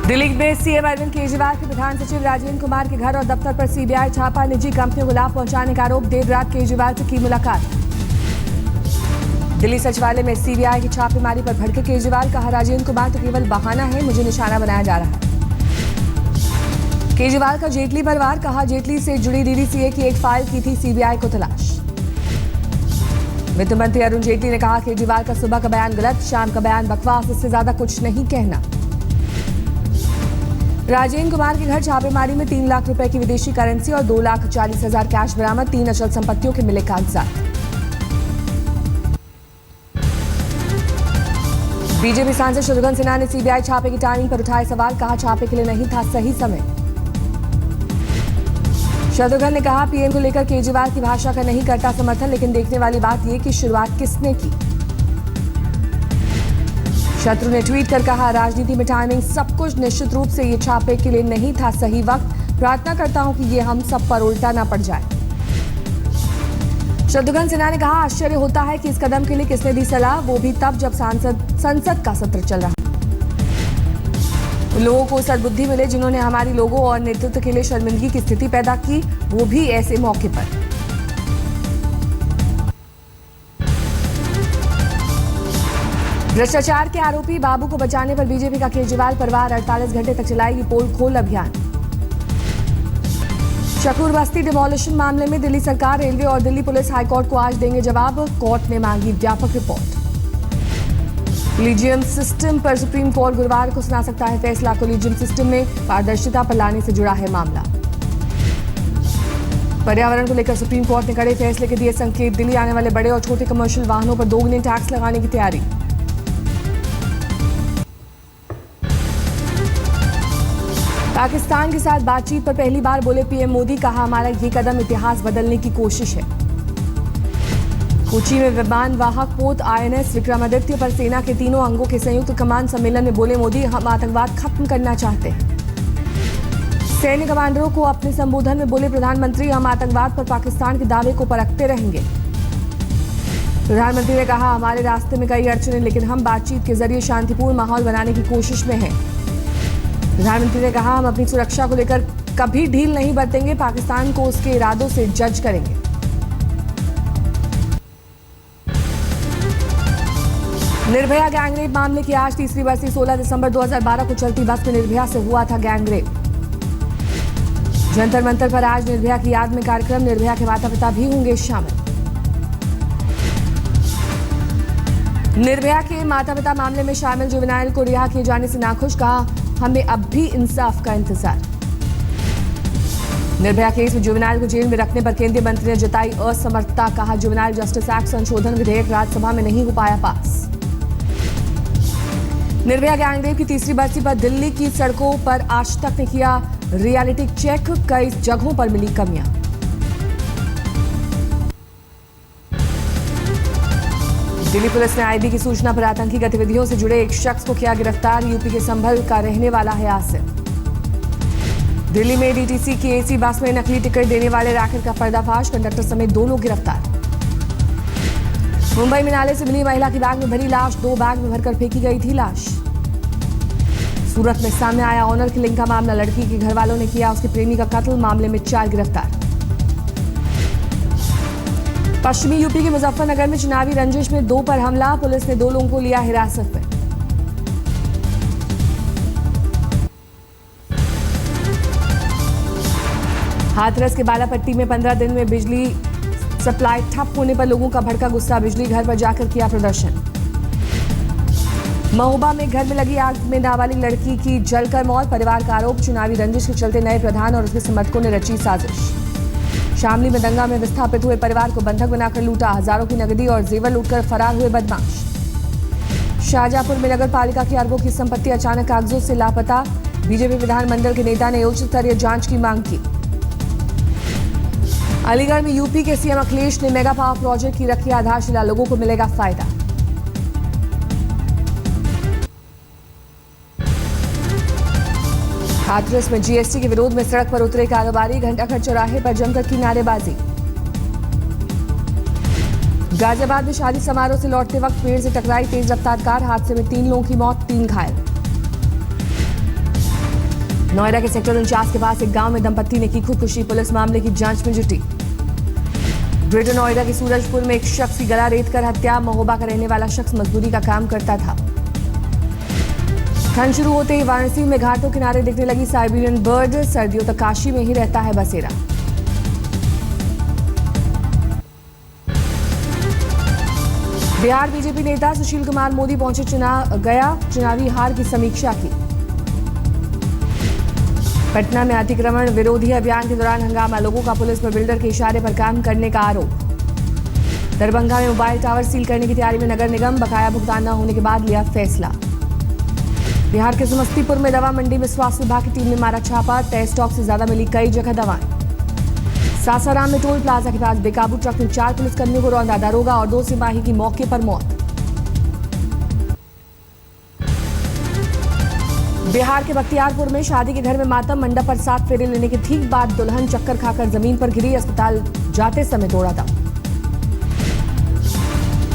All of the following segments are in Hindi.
दिल्ली में सीएम अरविंद केजरीवाल के प्रधान सचिव राजेंद्र कुमार के घर और दफ्तर पर सीबीआई छापा। निजी कंपनियों को लाभ पहुंचाने का आरोप। देर रात केजरीवाल से की मुलाकात। दिल्ली सचिवालय में सीबीआई की छापेमारी पर भड़के केजरीवाल। कहा, राजेंद्र कुमार तो केवल बहाना है, मुझे निशाना बनाया जा रहा है। केजरीवाल का जेटली पर वार। कहा, जेटली से जुड़ी डीडीसीए की एक फाइल की थी सीबीआई को तलाश। वित्त मंत्री अरुण जेटली ने कहा, केजरीवाल का सुबह का बयान गलत, शाम का बयान बकवास, इससे ज्यादा कुछ नहीं कहना। राजेंद्र कुमार के घर छापेमारी में 3 लाख रुपए की विदेशी करेंसी और 2,40,000 कैश बरामद। 3 अचल संपत्तियों के मिले कागजात। बीजेपी सांसद शत्रुघ्न सिन्हा ने सीबीआई छापे की टाइमिंग पर उठाए सवाल। कहा, छापे के लिए नहीं था सही समय। शत्रुघ्न ने कहा, पीएम को लेकर केजरीवाल की भाषा का नहीं करता समर्थन, लेकिन देखने वाली बात यह कि शुरुआत किसने की। शत्रु ने ट्वीट कर कहा, राजनीति में टाइमिंग सब कुछ, निश्चित रूप से ये छापे के लिए नहीं था सही वक्त। प्रार्थना करता हूं कि ये हम सब पर उल्टा ना पड़ जाए। शत्रुघ्न सिन्हा ने कहा, आश्चर्य होता है कि इस कदम के लिए किसने दी सलाह, वो भी तब जब संसद का सत्र चल रहा। लोगों को सद्बुद्धि मिले जिन्होंने हमारी लोगों और नेतृत्व के लिए शर्मिंदगी की स्थिति पैदा की, वो भी ऐसे मौके पर। भ्रष्टाचार के आरोपी बाबू को बचाने पर बीजेपी का केजरीवाल पर वार। 48 घंटे तक चलाएगी पोल खोल अभियान। शकूर बस्ती डिमोलिशन मामले में दिल्ली सरकार, रेलवे और दिल्ली पुलिस हाईकोर्ट को आज देंगे जवाब। कोर्ट ने मांगी व्यापक रिपोर्ट। कोलिजियम सिस्टम पर सुप्रीम कोर्ट गुरुवार को सुना सकता है फैसला। कोलिजियम सिस्टम में पारदर्शिता पर लाने से जुड़ा है मामला। पर्यावरण को लेकर सुप्रीम कोर्ट ने कड़े फैसले के दिए संकेत। दिल्ली आने वाले बड़े और छोटे कमर्शियल वाहनों पर दोगुने टैक्स लगाने की तैयारी। पाकिस्तान के साथ बातचीत पर पहली बार बोले पीएम मोदी। कहा, हमारा ये कदम इतिहास बदलने की कोशिश है। कोची में विमान वाहक पोत आईएनएस विक्रमादित्य पर सेना के तीनों अंगों के संयुक्त कमान सम्मेलन में बोले मोदी, हम आतंकवाद खत्म करना चाहते हैं। सैन्य कमांडरों को अपने संबोधन में बोले प्रधानमंत्री, हम आतंकवाद पर पाकिस्तान के दावे को परखते रहेंगे। प्रधानमंत्री ने कहा, हमारे रास्ते में कई अड़चनें, लेकिन हम बातचीत के जरिए शांतिपूर्ण माहौल बनाने की कोशिश में हैं। प्रधानमंत्री ने कहा, हम अपनी सुरक्षा को लेकर कभी ढील नहीं बरतेंगे, पाकिस्तान को उसके इरादों से जज करेंगे। निर्भया गैंगरेप मामले की आज तीसरी बरसी। 16 दिसंबर 2012 को चलती बस में निर्भया से हुआ था गैंगरेप। जंतर मंतर पर आज निर्भया की याद में कार्यक्रम। निर्भया के माता पिता भी होंगे शामिल। निर्भया के माता पिता मामले में शामिल जुवेनाइल को रिहा किए जाने से नाखुश। कहा, हमें अब भी इंसाफ का इंतजार। निर्भया केस में जुवेनाइल को जेल में रखने पर केंद्रीय मंत्री ने जताई असमर्थता। कहा, जुवेनाइल जस्टिस एक्ट संशोधन विधेयक राज्यसभा में नहीं हो पाया पास। निर्भया गैंगरेप की तीसरी बरसी पर दिल्ली की सड़कों पर आज तक ने किया रियलिटी चेक। कई जगहों पर मिली कमियां। दिल्ली पुलिस ने आईबी की सूचना पर आतंकी गतिविधियों से जुड़े एक शख्स को किया गिरफ्तार। यूपी के संभल का रहने वाला है आसिफ। दिल्ली में डीटीसी की एसी बस में नकली टिकट देने वाले रैकेट का पर्दाफाश। कंडक्टर समेत 2 लोग गिरफ्तार। मुंबई में नाले से मिली महिला की बैग में भरी लाश। 2 बैग में भरकर फेंकी गई थी लाश। सूरत में सामने आया ऑनर किलिंग का मामला। लड़की के घर वालों ने किया उसके प्रेमी का कत्ल। मामले में 4 गिरफ्तार। पश्चिमी यूपी के मुजफ्फरनगर में चुनावी रंजिश में 2 पर हमला। पुलिस ने 2 लोगों को लिया हिरासत में। हाथरस के बालापट्टी में 15 दिन में बिजली सप्लाई ठप होने पर लोगों का भड़का गुस्सा। बिजली घर पर जाकर किया प्रदर्शन। महोबा में घर में लगी आग में नाबालिग लड़की की जलकर मौत। परिवार का आरोप, चुनावी रंजिश के चलते नए प्रधान और उसके समर्थकों ने रची साजिश। शामली में दंगा में विस्थापित हुए परिवार को बंधक बनाकर लूटा। हजारों की नकदी और जेवर लूटकर फरार हुए बदमाश। शाहजहांपुर में नगर पालिका की अरबों की संपत्ति अचानक कागजों से लापता। बीजेपी विधानमंडल के नेता ने उच्च स्तरीय जांच की मांग की। अलीगढ़ में यूपी के सीएम अखिलेश ने मेगा पावर प्रोजेक्ट की रखी आधारशिला। लोगों को मिलेगा फायदा। हाथरस में जीएसटी के विरोध में सड़क पर उतरे कारोबारी। घंटाघर चौराहे पर जमकर की नारेबाजी। गाजियाबाद में शादी समारोह से लौटते वक्त पेड़ से टकराई तेज रफ्तार कार। हादसे में 3 लोगों की मौत, 3 घायल। नोएडा के सेक्टर 49 के पास एक गांव में दंपत्ति ने की खुदकुशी, पुलिस मामले की जांच में जुटी। ग्रेटर नोएडा के सूरजपुर में एक शख्स की गला रेत कर हत्या, महोबा का रहने वाला शख्स मजदूरी का काम करता था। ठंड शुरू होते ही वाराणसी में घाटों किनारे दिखने लगी साइबेरियन बर्ड, सर्दियों तक काशी में ही रहता है बसेरा। बिहार बीजेपी नेता सुशील कुमार मोदी पहुंचे चुनावी हार की समीक्षा की। पटना में अतिक्रमण विरोधी अभियान के दौरान हंगामा, लोगों का पुलिस पर बिल्डर के इशारे पर काम करने का आरोप। दरभंगा में मोबाइल टावर सील करने की तैयारी में नगर निगम, बकाया भुगतान न होने के बाद लिया फैसला। बिहार के समस्तीपुर में दवा मंडी में स्वास्थ्य विभाग की टीम ने मारा छापा, तय स्टॉक से ज्यादा मिली कई जगह दवाएं। सासाराम में टोल प्लाजा के पास बेकाबू ट्रक ने 4 पुलिसकर्मियों को रौंदा, दारोगा और 2 सिपाही की मौके पर मौत। बिहार के बख्तियारपुर में शादी के घर में मातम, मंडप पर 7 फेरे लेने के ठीक बाद दुल्हन चक्कर खाकर जमीन पर गिरी, अस्पताल जाते समय तोड़ा दम।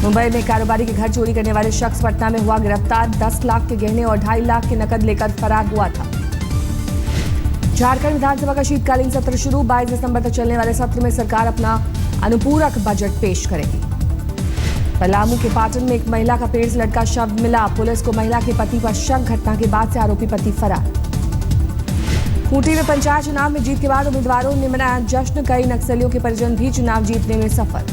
मुंबई में कारोबारी के घर चोरी करने वाले शख्स पटना में हुआ गिरफ्तार, 10 लाख के गहने और 2.5 लाख के नकद लेकर फरार हुआ था। झारखंड विधानसभा का शीतकालीन सत्र शुरू, 22 दिसंबर तक चलने वाले सत्र में सरकार अपना अनुपूरक बजट पेश करेगी। पलामू के पाटन में एक महिला का पेड़ से लटका शव मिला, पुलिस को महिला के पति पर शक, घटना के बाद से आरोपी पति फरार। खूंटी में पंचायत चुनाव में जीत के बाद उम्मीदवारों ने मनाया जश्न, कई नक्सलियों के परिजन भी चुनाव जीतने में सफल।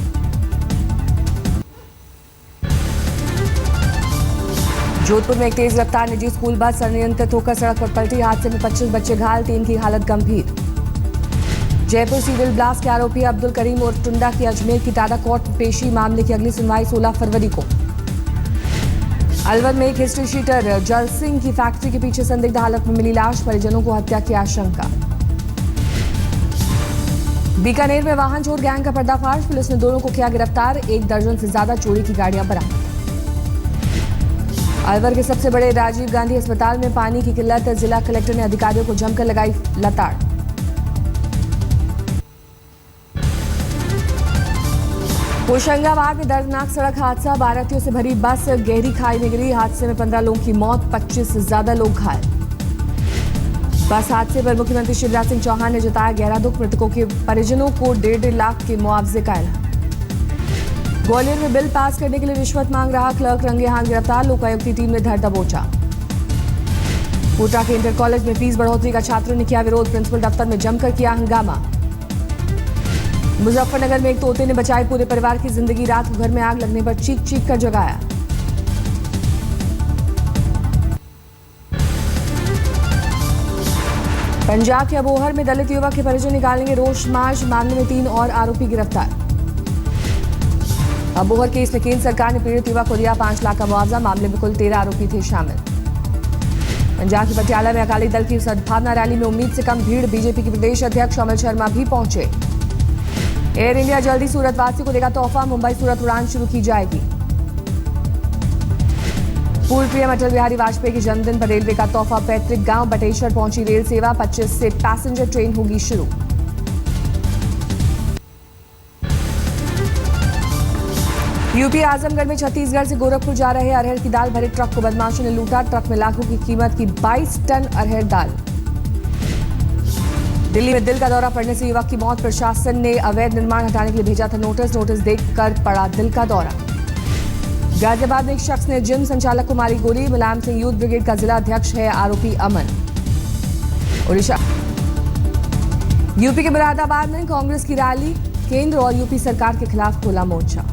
जोधपुर में एक तेज रफ्तार निजी स्कूल बस अनियंत्रित होकर सड़क पर पलटी, हादसे में 25 बच्चे घायल, 3 की हालत गंभीर। जयपुर सिविल ब्लास्ट के आरोपी अब्दुल करीम और टुंडा की अजमेर की टाडा कोर्ट में पेशी, मामले की अगली सुनवाई 16 फरवरी को। अलवर में एक हिस्ट्री शीटर जल सिंह की फैक्ट्री के पीछे संदिग्ध हालत में मिली लाश, परिजनों को हत्या की आशंका। बीकानेर में वाहन चोर गैंग का पर्दाफाश, पुलिस ने दोनों को किया गिरफ्तार, 1 दर्जन से ज्यादा चोरी की गाड़ियां बरामद। अलवर के सबसे बड़े राजीव गांधी अस्पताल में पानी की किल्लत, जिला कलेक्टर ने अधिकारियों को जमकर लगाई लताड़। होशंगाबाद में दर्दनाक सड़क हादसा, बारातियों से भरी बस गहरी खाई में गिरी, हादसे में 15 लोगों की मौत, 25 से ज्यादा लोग घायल। बस हादसे पर मुख्यमंत्री शिवराज सिंह चौहान ने जताया गहरा दुख, मृतकों के परिजनों को 1.5 लाख के मुआवजे का ऐलान। ग्वालियर में बिल पास करने के लिए रिश्वत मांग रहा क्लर्क रंगे हाथ गिरफ्तार, लोकायुक्त की टीम ने धर दबोचा। कोटा के इंटर कॉलेज में फीस बढ़ोतरी का छात्रों ने किया विरोध, प्रिंसिपल दफ्तर में जमकर किया हंगामा। मुजफ्फरनगर में एक तोते ने बचाई पूरे परिवार की जिंदगी, रात को घर में आग लगने पर चीख चीख कर जगाया। पंजाब के अबोहर में दलित युवक के परिजन निकालेंगे रोष मार्च, मामले में 3 और आरोपी गिरफ्तार। अबोहर केस में केंद्र सरकार ने पीड़ित युवक को दिया 5 लाख का मुआवजा, मामले में कुल 13 आरोपी थे शामिल। पंजाब के पटियाला में अकाली दल की सद्भावना रैली में उम्मीद से कम भीड़, बीजेपी के प्रदेश अध्यक्ष अमर शर्मा भी पहुंचे। एयर इंडिया जल्दी सूरत वासियों को देगा तोहफा, मुंबई सूरत उड़ान शुरू की जाएगी। पूर्व पीएम अटल बिहारी वाजपेयी के जन्मदिन पर रेलवे का तोहफा, पैतृक गांव बटेश्वर पहुंची रेल सेवा, 25 से पैसेंजर ट्रेन होगी शुरू। यूपी आजमगढ़ में छत्तीसगढ़ से गोरखपुर जा रहे अरहर की दाल भरे ट्रक को बदमाशों ने लूटा, ट्रक में लाखों की कीमत की 22 टन अरहर दाल। दिल्ली में दिल का दौरा पड़ने से युवक की मौत, प्रशासन ने अवैध निर्माण हटाने के लिए भेजा था नोटिस, नोटिस देखकर पड़ा दिल का दौरा। गाजियाबाद में एक शख्स ने जिम संचालक को मारी गोली, मुलायम सिंह यूथ ब्रिगेड का जिला अध्यक्ष है आरोपी अमन। उड़ीसा यूपी के मुरादाबाद में कांग्रेस की रैली, केंद्र और यूपी सरकार के खिलाफ खोला मोर्चा।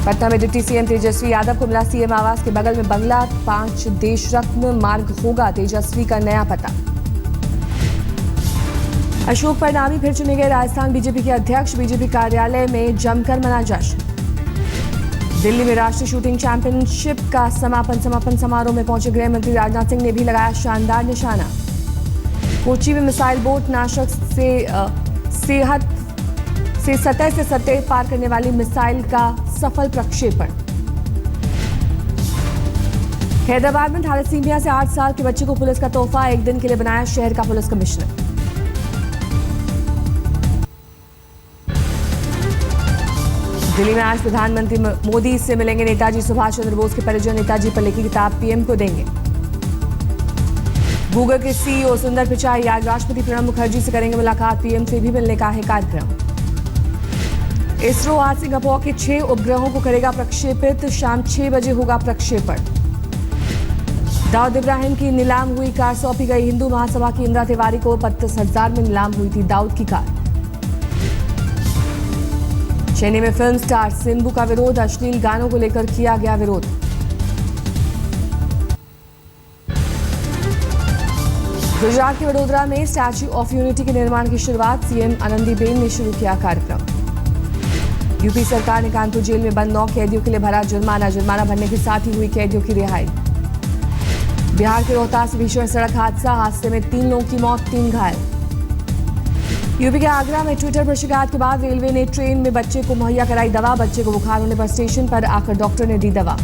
पटना में डिप्टी सीएम तेजस्वी यादव को मिला सीएम आवास के बगल में बंगला, 5 देश रत्न मार्ग होगा तेजस्वी का नया पता। अशोक परनामी फिर चुने गए राजस्थान बीजेपी के अध्यक्ष, बीजेपी कार्यालय में जमकर मना जश्न। दिल्ली में राष्ट्रीय शूटिंग चैंपियनशिप का समापन समारोह में पहुंचे गृह मंत्री राजनाथ सिंह ने भी लगाया शानदार निशाना। कोच्चि में मिसाइल बोट नाशक से सतह से सतह पार करने वाली मिसाइल का सफल प्रक्षेपण। हैदराबाद में थैलेसीमिया से 8 साल के बच्चे को पुलिस का तोहफा, 1 दिन के लिए बनाया शहर का पुलिस कमिश्नर। दिल्ली में आज प्रधानमंत्री मोदी से मिलेंगे नेताजी सुभाष चंद्र बोस के परिजन। नेताजी पर लिखी किताब पीएम को देंगे। गूगल के सीईओ सुंदर पिचाई आज राष्ट्रपति प्रणब मुखर्जी से करेंगे मुलाकात। पीएम से भी मिलने का है कार्यक्रम। इसरो आज सिंगापुर के 6 उपग्रहों को करेगा प्रक्षेपित। शाम 6 बजे होगा प्रक्षेपण। दाऊद इब्राहिम की नीलाम हुई कार सौंपी गई। हिंदू महासभा की इंदिरा तिवारी को 32,000 में नीलाम हुई थी दाऊद की कार। चेन्नई में फिल्म स्टार सिंबू का विरोध। अश्लील गानों को लेकर किया गया विरोध। गुजरात के वडोदरा में स्टैच्यू ऑफ यूनिटी के निर्माण की शुरुआत। सीएम आनंदीबेन ने शुरू किया कार्यक्रम। यूपी सरकार ने कानपुर जेल में बंद 9 कैदियों के लिए भरा जुर्माना भरने के साथ ही हुई कैदियों की रिहाई। बिहार के रोहतास भीषण सड़क हादसे में 3 लोगों की मौत, 3 घायल। यूपी के आगरा में ट्विटर पर शिकायत के बाद रेलवे ने ट्रेन में बच्चे को मुहैया कराई दवा। बच्चे को बुखार होने पर स्टेशन पर आकर डॉक्टर ने दी दवा।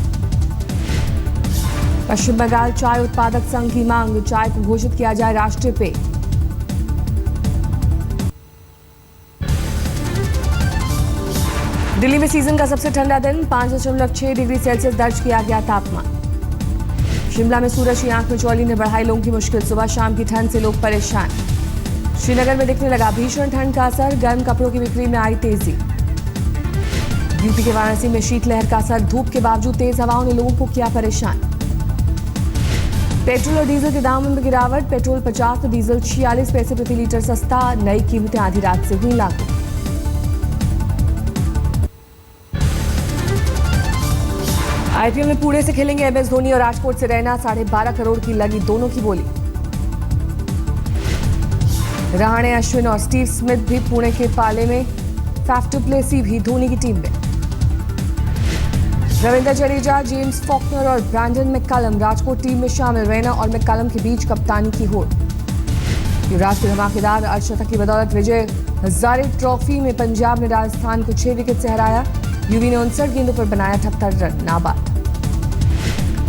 पश्चिम बंगाल चाय उत्पादक संघ की मांग, चाय को घोषित किया जाए राष्ट्रीय पेय। दिल्ली में सीजन का सबसे ठंडा दिन, 5.6 डिग्री सेल्सियस दर्ज किया गया तापमान। शिमला में सूरज की आंख में चौली ने बढ़ाई लोगों की मुश्किल। सुबह शाम की ठंड से लोग परेशान। श्रीनगर में दिखने लगा भीषण ठंड का असर। गर्म कपड़ों की बिक्री में आई तेजी। यूपी के वाराणसी में शीतलहर का असर। धूप के बावजूद तेज हवाओं ने लोगों को किया परेशान। पेट्रोल और डीजल के दामों में गिरावट। पेट्रोल 50 तो डीजल 46 पैसे प्रति लीटर सस्ता। नई कीमतें आधी रात से हुई लागू। आईपीएल में पुणे से खेलेंगे एमएस धोनी और राजकोट से रैना। 12.5 करोड़ की लगी दोनों की बोली। रहाणे, अश्विन और स्टीव स्मिथ भी पुणे के पाले में। फैफ टू प्लेसी भी धोनी की टीम में। रविंद्र जडेजा, जेम्स फॉकनर और ब्रैंडन मैककलम राजकोट टीम में शामिल। रैना और मैककलम के बीच कप्तानी की होड़। युवराज की धमाकेदार अर्धशतक की बदौलत विजय हजारे ट्रॉफी में पंजाब ने राजस्थान को 6 विकेट से हराया। यूवी ने 59 गेंदों पर बनाया 78 रन, नाबाद।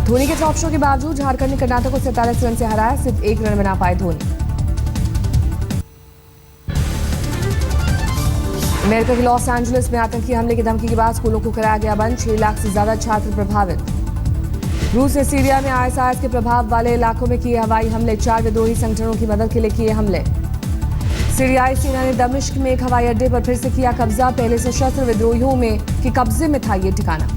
धोनी के टॉप शो के बावजूद झारखंड ने कर्नाटक को 47 रन से हराया। सिर्फ 1 रन बना पाए धोनी। अमेरिका के लॉस एंजलिस में आतंकी हमले की धमकी के बाद स्कूलों को कराया गया बंद। 6 लाख से ज्यादा छात्र प्रभावित। रूस ने सीरिया में आईएसआईएस के प्रभाव वाले इलाकों में किए हवाई हमले। 4 विद्रोही संगठनों की मदद के लिए किए हमले। सीरियाई सेना ने दमिश्क में एक हवाई अड्डे पर फिर से किया कब्जा। पहले सशस्त्र विद्रोहियों के कब्जे में था ये ठिकाना।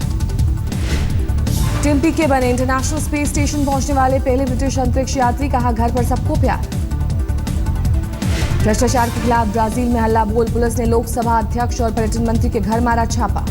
टिम्पी के बने इंटरनेशनल स्पेस स्टेशन पहुंचने वाले पहले ब्रिटिश अंतरिक्ष यात्री। कहा घर पर सबको प्यार। भ्रष्टाचार के खिलाफ ब्राजील में हल्ला बोल। पुलिस ने लोकसभा अध्यक्ष और पर्यटन मंत्री के घर मारा छापा।